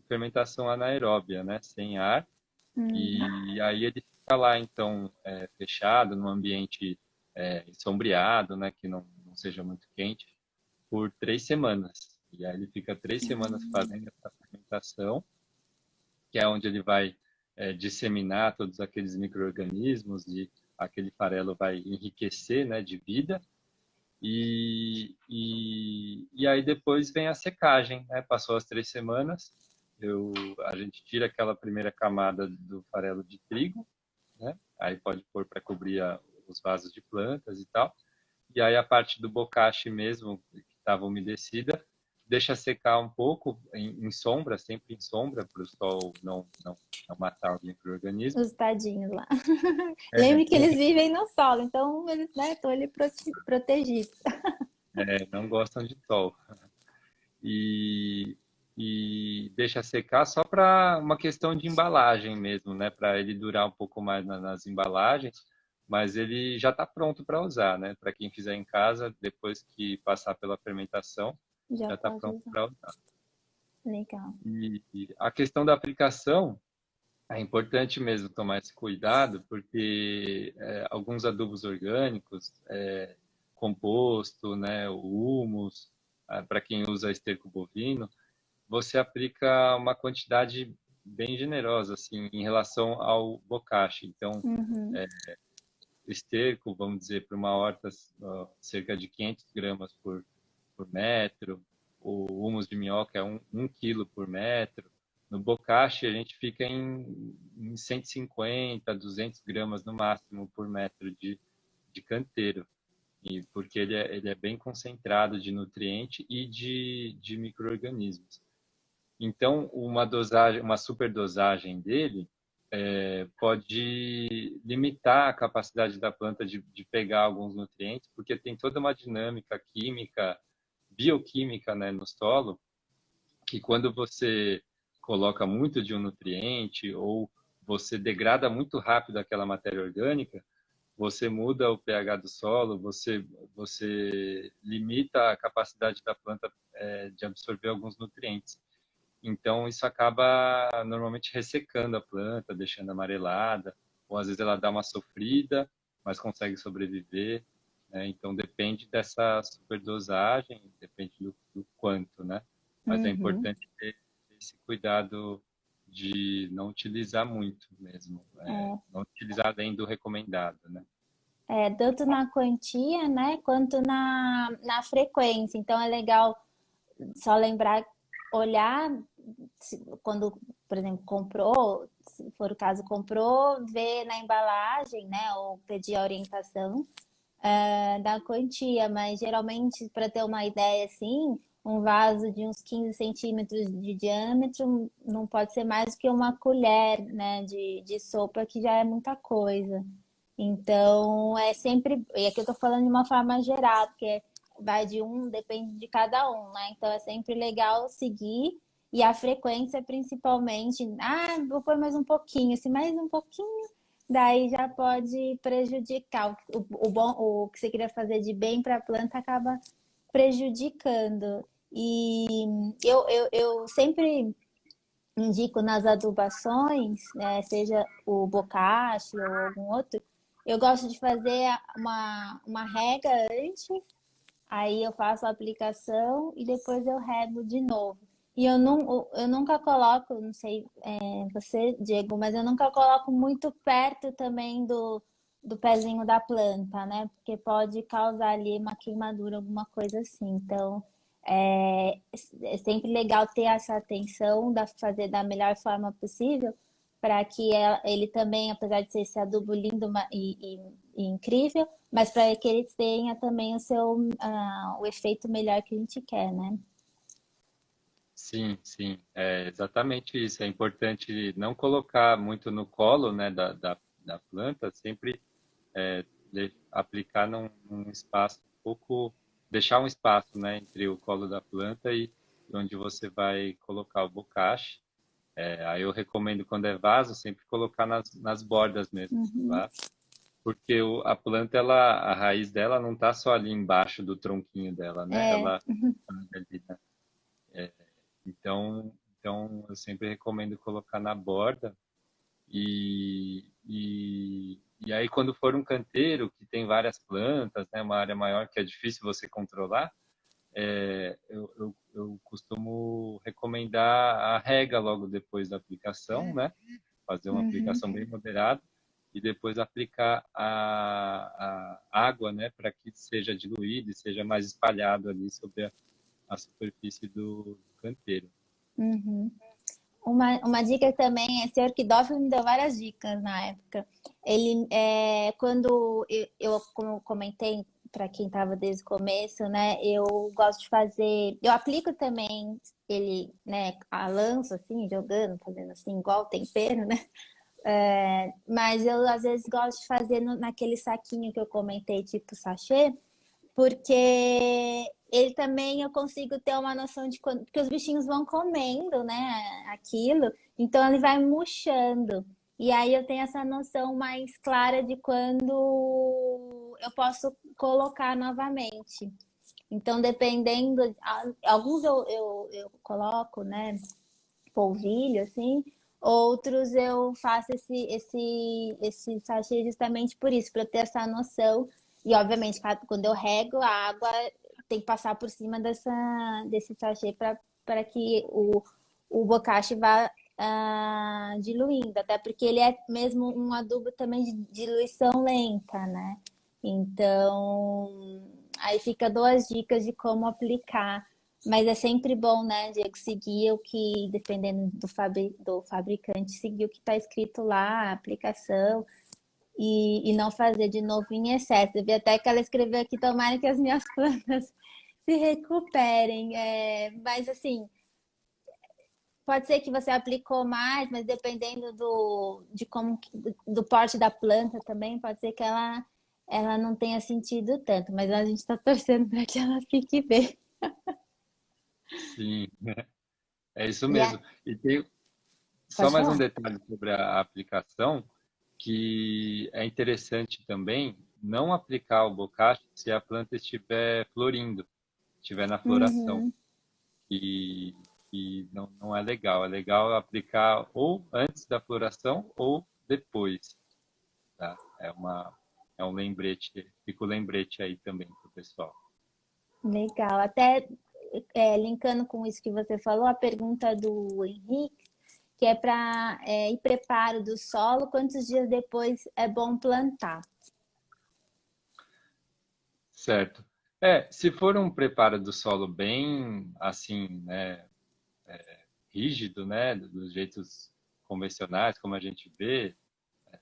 fermentação anaeróbia, né? Sem ar. Hum, E aí ele fica lá, então, fechado, num ambiente sombreado, né? Que não seja muito quente, por 3 semanas. E aí ele fica 3 semanas fazendo essa fermentação, que é onde ele vai disseminar todos aqueles micro-organismos e aquele farelo vai enriquecer, né, de vida. E aí depois vem a secagem, né? Passou as 3 semanas, a gente tira aquela primeira camada do farelo de trigo, né? Aí pode pôr para cobrir os vasos de plantas e tal. E aí a parte do bocashi mesmo, que estava umedecida, deixa secar um pouco em sombra, sempre em sombra, para o sol não matar os micro-organismos. os tadinhos lá. É, Lembre que eles vivem no solo, então eles, né, estão ali protegidos. não gostam de sol. E, e deixa secar só para uma questão de embalagem mesmo, né? Para ele durar um pouco mais nas embalagens, mas ele já está pronto para usar, né? Para quem fizer em casa, depois que passar pela fermentação, Já já está pode pronto usar. para usar. Legal. E a questão da aplicação é importante mesmo tomar esse cuidado, porque alguns adubos orgânicos, composto, né, o humus, para quem usa esterco bovino, você aplica uma quantidade bem generosa assim em relação ao bocashi. Então, Uhum. esterco, vamos dizer, para uma horta, cerca de 500 gramas por metro. O humus de minhoca é 1 quilo por metro. No bocashi, a gente fica em 150, 200 gramas no máximo por metro de canteiro. E porque ele é bem concentrado de nutriente e de micro-organismos. Então, uma superdosagem dele pode limitar a capacidade da planta de pegar alguns nutrientes, porque tem toda uma dinâmica química, bioquímica, né, no solo, que quando você coloca muito de um nutriente ou você degrada muito rápido aquela matéria orgânica, você muda o pH do solo, você limita a capacidade da planta de absorver alguns nutrientes. Então, isso acaba normalmente ressecando a planta, deixando amarelada, ou às vezes ela dá uma sofrida, mas consegue sobreviver, né? Então, depende dessa superdosagem, depende do quanto, né? Mas é Uhum. importante ter esse cuidado de não utilizar muito mesmo, É, não utilizar além do recomendado, né? tanto na quantia, né, quanto na frequência. Então é legal só lembrar, olhar, quando, por exemplo, comprou, se for o caso, comprou, ver na embalagem, né? Ou pedir a orientação da quantia, mas geralmente, para ter uma ideia assim, um vaso de uns 15 centímetros de diâmetro não pode ser mais do que uma colher, né, de sopa, que já é muita coisa. Então, é sempre. E aqui eu tô falando de uma forma geral, porque vai de um, depende de cada um, né? Então, é sempre legal seguir. E a frequência, principalmente. Ah, vou pôr mais um pouquinho, se mais um pouquinho, daí já pode prejudicar. O bom, o que você queria fazer de bem para a planta acaba prejudicando. E eu sempre indico nas adubações, né, seja o bocashi ou algum outro, eu gosto de fazer uma rega antes, aí eu faço a aplicação e depois eu rego de novo. E eu nunca coloco, não sei, você, Diego, mas eu nunca coloco muito perto também do pezinho da planta, né? Porque pode causar ali uma queimadura, alguma coisa assim. Então, é, é sempre legal ter essa atenção, fazer da melhor forma possível, para que ele também, apesar de ser esse adubo lindo e incrível, mas para que ele tenha também o efeito melhor que a gente quer, né? Sim, sim, é exatamente isso. É importante não colocar muito no colo, né, da planta, sempre aplicar num espaço um pouco, deixar um espaço, né, entre o colo da planta e onde você vai colocar o bocache. Aí eu recomendo, quando é vaso, sempre colocar nas bordas mesmo do Uhum. vaso, porque a planta, a raiz dela não está só ali embaixo do tronquinho dela, né? É, Ela tá ali, né? Então eu sempre recomendo colocar na borda e aí, quando for um canteiro que tem várias plantas, né, uma área maior que é difícil você controlar, eu costumo recomendar a rega logo depois da aplicação, né? Fazer uma uhum. aplicação bem moderada e depois aplicar a água, né, para que seja diluído e seja mais espalhado ali sobre a superfície do canteiro. Uhum. Uma dica também, esse Orquidófilo me deu várias dicas na época. Quando como eu comentei para quem estava desde o começo, né? Eu gosto de fazer, eu aplico também ele, né, a lanço, assim, jogando, fazendo assim, igual tempero, né? Mas eu às vezes gosto de fazer naquele saquinho que eu comentei, tipo sachê, porque ele também eu consigo ter uma noção de quando, porque os bichinhos vão comendo, né, aquilo, então ele vai murchando. E aí eu tenho essa noção mais clara de quando eu posso colocar novamente. Então, dependendo, alguns eu coloco, né, polvilho, assim, outros eu faço esse sachê justamente por isso, para eu ter essa noção. E, obviamente, quando eu rego, a água tem que passar por cima desse sachê para que o bocashi vá diluindo, até porque ele é mesmo um adubo também de diluição lenta, né? Então, aí fica duas dicas de como aplicar, mas é sempre bom, né, Diego, seguir o que, dependendo do fabricante, seguir o que está escrito lá, a aplicação, e não fazer de novo em excesso. Eu vi até que ela escreveu aqui, tomara que as minhas plantas se recuperem. Mas assim, pode ser que você aplicou mais, mas dependendo de como, do porte da planta também, pode ser que ela não tenha sentido tanto, mas a gente está torcendo para que ela fique bem. Sim, é isso E mesmo. E tem só pode mais um falar. detalhe sobre a aplicação, que é interessante também não aplicar o bocache se a planta estiver florindo, estiver na floração, Uhum. e, e não é legal. É legal aplicar ou antes da floração ou depois, tá? É um lembrete, fica o lembrete aí também para o pessoal. Legal. Até linkando com isso que você falou, a pergunta do Henrique, que é para ir preparo do solo, quantos dias depois é bom plantar? Certo. Se for um preparo do solo bem assim, né, rígido, né, dos jeitos convencionais, como a gente vê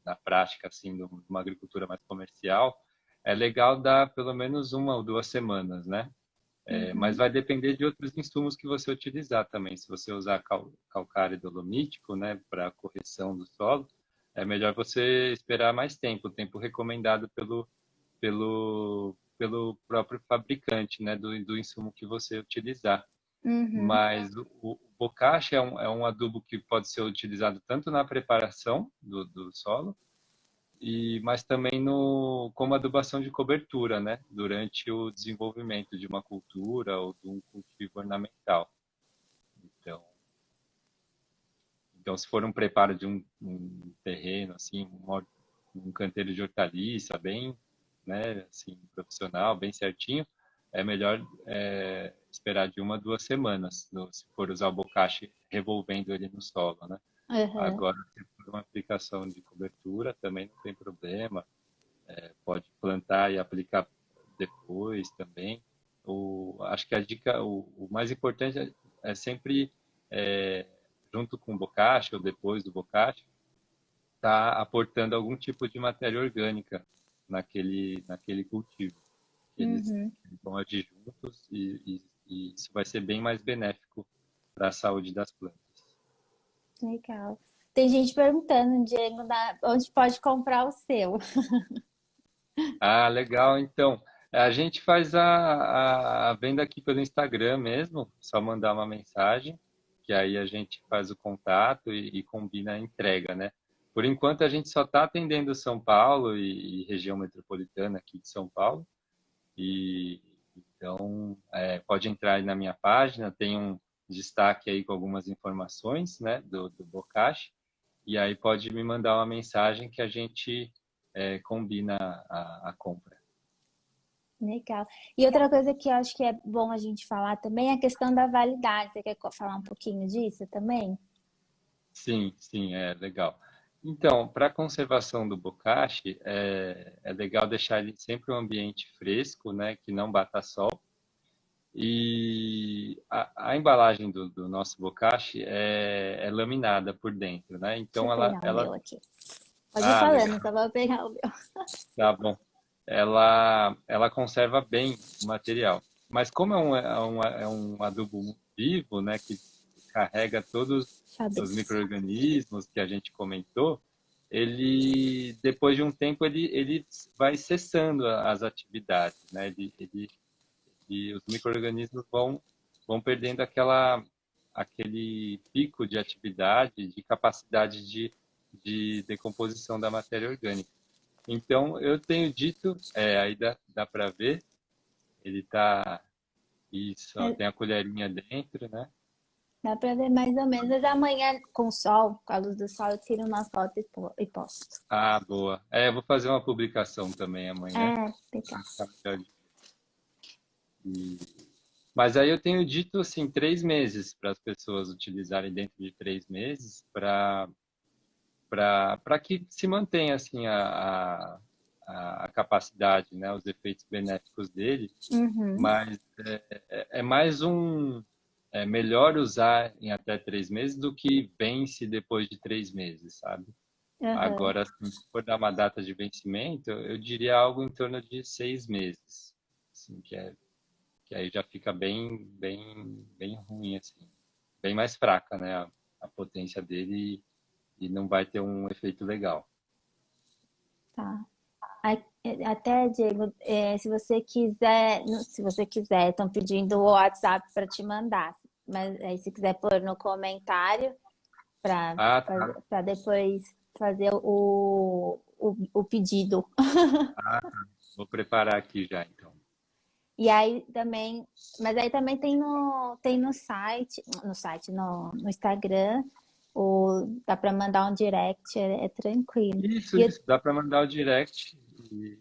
na prática, assim, de uma agricultura mais comercial, é legal dar pelo menos 1 ou 2 semanas, né? Mas Uhum, vai depender de outros insumos que você utilizar também. Se você usar calcário dolomítico, né, para correção do solo, é melhor você esperar mais tempo, o tempo recomendado pelo próprio fabricante, né, do insumo que você utilizar. uhum, Mas o bocashi é um adubo que pode ser utilizado tanto na preparação do solo, mas também como adubação de cobertura, né? Durante o desenvolvimento de uma cultura ou de um cultivo ornamental. Então, então se for um preparo de um terreno, assim, um canteiro de hortaliça bem, né, assim, profissional, bem certinho, é melhor esperar de 1 a 2 semanas, se for usar o bocashi revolvendo ele no solo, né? uhum. Agora, se for uma aplicação de cobertura, também não tem problema. Pode plantar e aplicar depois também. Acho que a dica, o mais importante é sempre, é, junto com o bocashi ou depois do bocashi, estar aportando algum tipo de matéria orgânica naquele cultivo. Uhum, Eles vão agir juntos e isso vai ser bem mais benéfico para a saúde das plantas. legal. Tem gente perguntando, Diego, onde pode comprar o seu? Ah, legal. Então, a gente faz a venda aqui pelo Instagram mesmo, só mandar uma mensagem, que aí a gente faz o contato e combina a entrega, né? Por enquanto, a gente só está atendendo São Paulo e região metropolitana aqui de São Paulo. E então, pode entrar aí na minha página, tem um destaque aí com algumas informações, né, do Bocashi, e aí pode me mandar uma mensagem que a gente combina a compra. Legal. E outra coisa que eu acho que é bom a gente falar também é a questão da validade. Você quer falar um pouquinho disso também? Sim, sim, é legal. Então, para a conservação do bocashi, é legal deixar ele sempre um ambiente fresco, né, que não bata sol. E a embalagem do nosso bocashi é laminada por dentro, né? Deixa eu Então, ela, pegar o ela... meu aqui. Pode ir Ah, falando, legal, só vou pegar o meu. tá bom. Ela conserva bem o material. Mas como é um adubo vivo, né, que carrega todos os Xadrez. micro-organismos que a gente comentou, depois de um tempo, ele vai cessando as atividades, né? E os micro-organismos vão perdendo aquele pico de atividade, de capacidade de decomposição da matéria orgânica. Então, eu tenho dito, aí dá para ver, ele tá, isso, ó, É, tem a colherinha dentro, né? dá pra ver mais ou menos. Mas amanhã, com o sol, com a luz do sol, eu tiro uma foto e posto. Ah, boa. Eu vou fazer uma publicação também amanhã, É, legal. para ficar melhor. E- Mas aí eu tenho dito, assim, 3 meses para as pessoas utilizarem dentro de 3 meses para que se mantenha, assim, a capacidade, né? Os efeitos benéficos dele, Uhum, mas é mais é melhor usar em até 3 meses do que vence depois de 3 meses, sabe? uhum. Agora, assim, se for dar uma data de vencimento, eu diria algo em torno de 6 meses, assim, que aí já fica bem, bem, bem ruim, assim, bem mais fraca, né, a potência dele e não vai ter um efeito legal. Tá. Até, Diego, se você quiser, se você quiser, estão pedindo o WhatsApp para te mandar. Mas aí, se quiser pôr no comentário para Ah, tá. para depois fazer o pedido. Ah, tá. Vou preparar aqui já, então. E aí também, mas aí também tem no site, no Instagram, dá para mandar um direct, é tranquilo. Isso, E eu isso. Dá para mandar o direct e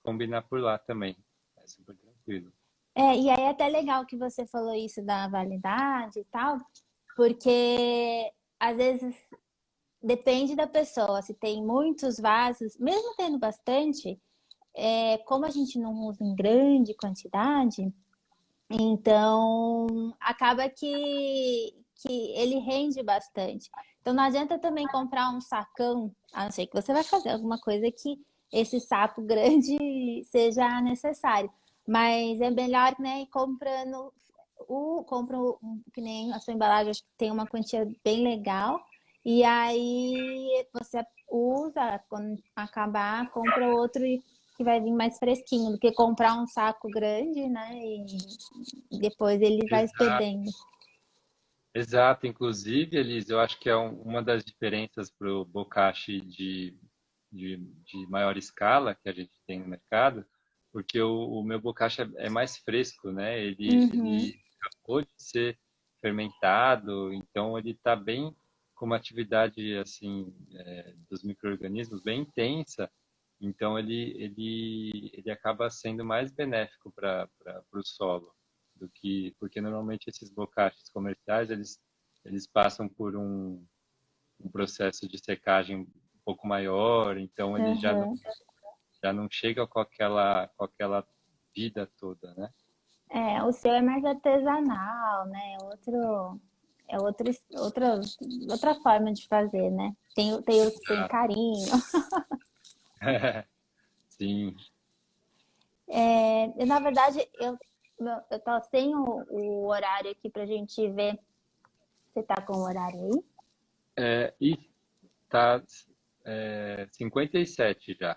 combinar por lá também. É super tranquilo. E aí é até legal que você falou isso da validade e tal, porque às vezes depende da pessoa. Se tem muitos vasos, mesmo tendo bastante, como a gente não usa em grande quantidade, então acaba que ele rende bastante. Então não adianta também comprar um sacão, a não ser que você vai fazer alguma coisa que esse saco grande seja necessário. Mas é melhor, né, ir comprando que nem a sua embalagem, acho que tem uma quantia bem legal. E aí você usa, quando acabar, compra outro que vai vir mais fresquinho, do que comprar um saco grande, né? E depois ele vai se Exato, perdendo. exato. Inclusive, Elise, eu acho que é uma das diferenças para o bokashi de maior escala que a gente tem no mercado, porque o meu bokashi é mais fresco, né? Uhum, Ele acabou de ser fermentado, então ele está bem com uma atividade assim dos micro-organismos bem intensa, então ele acaba sendo mais benéfico para o solo do que porque normalmente esses bocachis comerciais eles passam por um processo de secagem um pouco maior, então ele uhum. já não chega com aquela vida toda, né? O seu é mais artesanal, né? Outra, outra forma de fazer, né? Tem os que tem Ah, carinho. sim. Na verdade, eu tô sem o horário aqui pra gente ver. Você tá com o horário aí? E tá 57 já.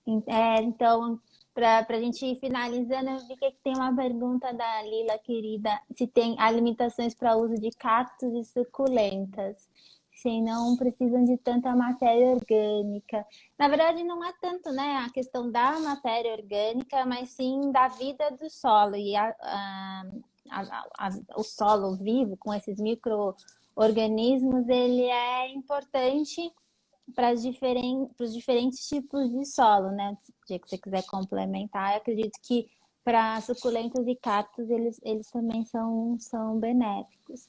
Então, para a gente ir finalizando, eu vi que tem uma pergunta da Lila, querida, se tem há limitações para uso de cactos e suculentas, se não precisam de tanta matéria orgânica. Na verdade, não é tanto, né, a questão da matéria orgânica, mas sim da vida do solo. E o solo vivo, com esses micro-organismos, ele é importante para os diferentes tipos de solo, né? Se você quiser complementar, eu acredito que para suculentas e cactos eles também são benéficos.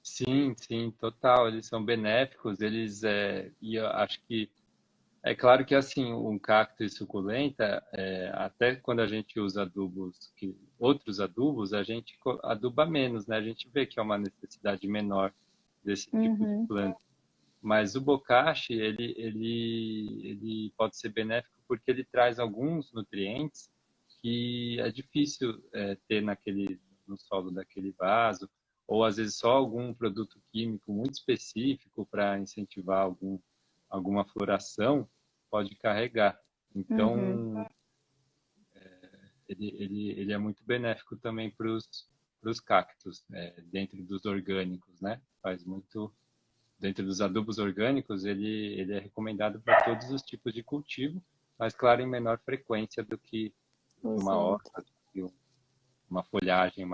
Sim, sim, total. Eles são benéficos, e eu acho que é claro que assim, um cacto e suculenta, até quando a gente usa outros adubos, a gente aduba menos, né? A gente vê que é uma necessidade menor desse tipo de Uhum, planta. Mas o bokashi, ele pode ser benéfico porque ele traz alguns nutrientes que é difícil ter no solo daquele vaso, ou às vezes só algum produto químico muito específico para incentivar alguma floração pode carregar. uhum. Então, ele é muito benéfico também para os cactos, dentro dos orgânicos, né? Faz muito dentro dos adubos orgânicos, ele é recomendado para todos os tipos de cultivo, mas claro, em menor frequência do que Os uma outros. horta, do que uma folhagem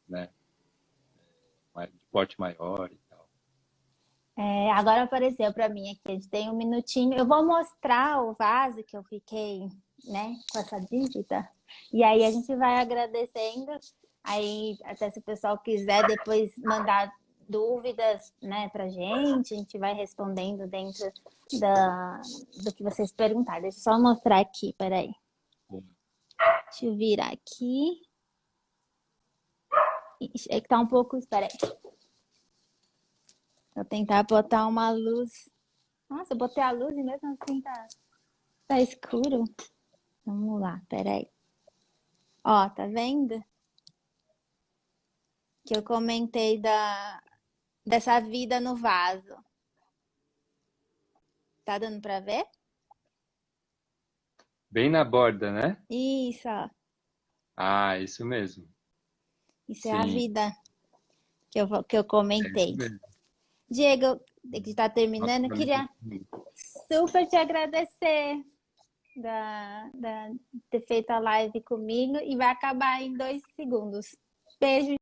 né, de porte maior e tal. Agora apareceu para mim aqui, a gente tem um minutinho. Eu vou mostrar o vaso que eu fiquei, né, com essa dívida. E aí a gente vai agradecendo. Aí, até se o pessoal quiser depois mandar dúvidas, né, pra gente, a gente vai respondendo dentro do que vocês perguntarem. Deixa eu só mostrar aqui, peraí. Deixa eu virar aqui. Ixi, é que tá um pouco. Espera aí. Vou tentar botar uma luz. Nossa, eu botei a luz e mesmo assim tá escuro. Vamos lá, peraí. Ó, tá vendo? Que eu comentei dessa vida no vaso. Tá dando pra ver? Bem na borda, né? Isso, ó. Ah, isso mesmo. Isso é a Sim, vida que eu é isso comentei. mesmo. Diego, que tá Nossa, terminando, eu pra mim tá queria super te agradecer de ter feito a live comigo e vai acabar em 2 segundos. Beijo.